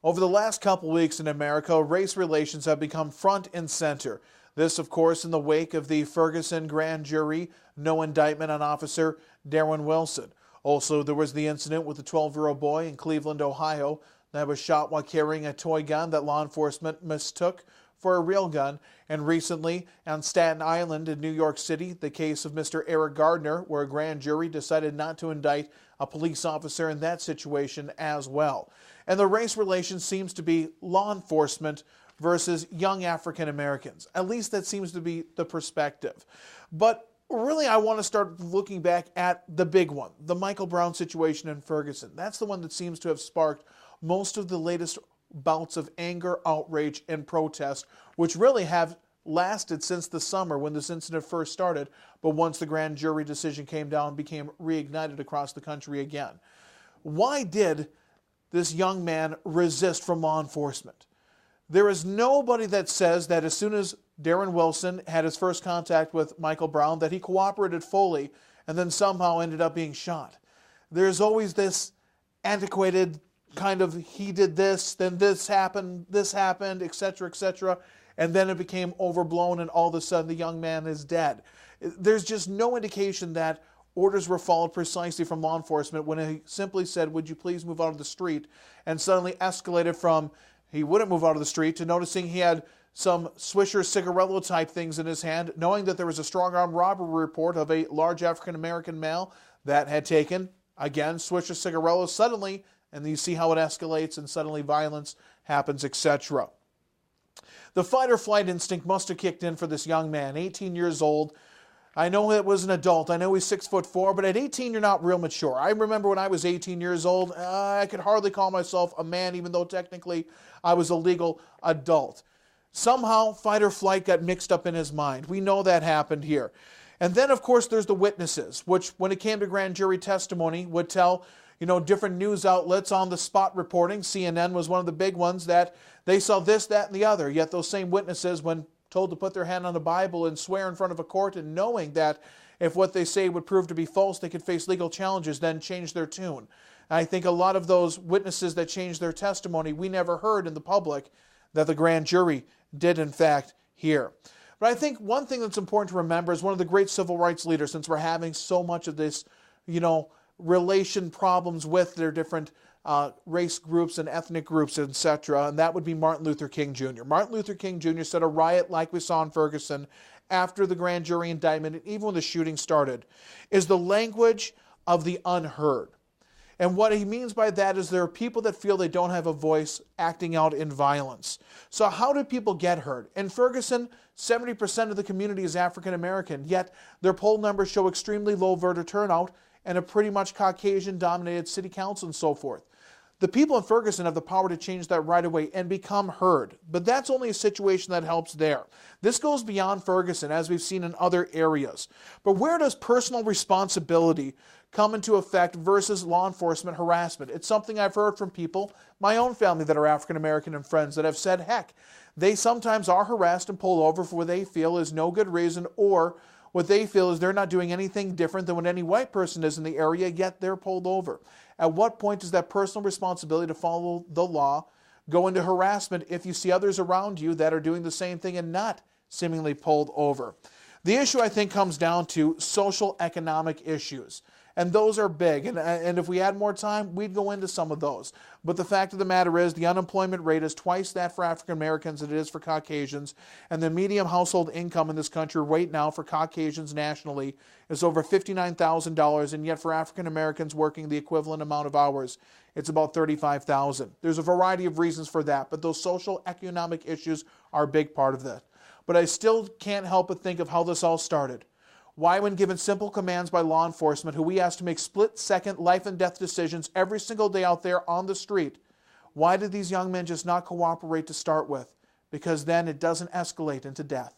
Over the last couple weeks in America, race relations have become front and center. This, of course, in the wake of the Ferguson grand jury, no indictment on Officer Darren Wilson. Also, there was the incident with the 12-year-old boy in Cleveland, Ohio, that was shot while carrying a toy gun that law enforcement mistook for a real gun. And recently, on Staten Island in New York City, the case of Mr. Eric Gardner, where a grand jury decided not to indict a police officer in that situation as well. And the race relation seems to be law enforcement versus young African Americans. At least that seems to be the perspective. But really, I want to start looking back at the big one, the Michael Brown situation in Ferguson. That's the one that seems to have sparked most of the latest bouts of anger, outrage, and protest, which really have lasted since the summer when this incident first started, but once the grand jury decision came down, became reignited across the country again. Why did this young man resist from law enforcement? There is nobody that says that as soon as Darren Wilson had his first contact with Michael Brown, that he cooperated fully and then somehow ended up being shot. There's always this antiquated kind of, he did this, then this happened, etc., and then it became overblown and all of a sudden the young man is dead. There's just no indication that orders were followed precisely from law enforcement when he simply said, would you please move out of the street, and suddenly escalated from he wouldn't move out of the street to noticing he had some Swisher cigarillo type things in his hand, knowing that there was a strong arm robbery report of a large African American male that had taken, again, Swisher cigarillos suddenly, and you see how it escalates and suddenly violence happens, etc. The fight or flight instinct must have kicked in for this young man, 18 years old. I know it was an adult. I know he's 6'4", but at 18, you're not real mature. I remember when I was 18 years old, I could hardly call myself a man, even though technically I was a legal adult. Somehow, fight or flight got mixed up in his mind. We know that happened here. And then, of course, there's the witnesses, which, when it came to grand jury testimony, would tell different news outlets on the spot reporting. CNN was one of the big ones that they saw this, that, and the other. Yet those same witnesses, when told to put their hand on the Bible and swear in front of a court, and knowing that if what they say would prove to be false, they could face legal challenges, then change their tune. And I think a lot of those witnesses that changed their testimony, we never heard in the public that the grand jury did, in fact, hear. But I think one thing that's important to remember is one of the great civil rights leaders, since we're having so much of this, relation problems with their different race groups and ethnic groups, etc., and that would be Martin Luther King Jr. Martin Luther King Jr. said a riot like we saw in Ferguson after the grand jury indictment, and even when the shooting started, is the language of the unheard. And what he means by that is there are people that feel they don't have a voice acting out in violence. So how do people get heard? In Ferguson, 70% of the community is African American, yet their poll numbers show extremely low voter turnout and a pretty much Caucasian-dominated city council and so forth. The people in Ferguson have the power to change that right away and become heard. But that's only a situation that helps there. This goes beyond Ferguson, as we've seen in other areas. But where does personal responsibility come into effect versus law enforcement harassment? It's something I've heard from people, my own family that are African American and friends, that have said, heck, they sometimes are harassed and pulled over for what they feel is no good reason, or what they feel is they're not doing anything different than what any white person is in the area, yet they're pulled over. At what point does that personal responsibility to follow the law go into harassment if you see others around you that are doing the same thing and not seemingly pulled over? The issue, I think, comes down to social economic issues. And those are big. And if we had more time, we'd go into some of those. But the fact of the matter is the unemployment rate is twice that for African Americans as it is for Caucasians. And the median household income in this country right now for Caucasians nationally is over $59,000. And yet for African Americans working the equivalent amount of hours, it's about $35,000. There's a variety of reasons for that. But those social economic issues are a big part of that. But I still can't help but think of how this all started. Why, when given simple commands by law enforcement, who we asked to make split-second life and death decisions every single day out there on the street, why did these young men just not cooperate to start with? Because then it doesn't escalate into death.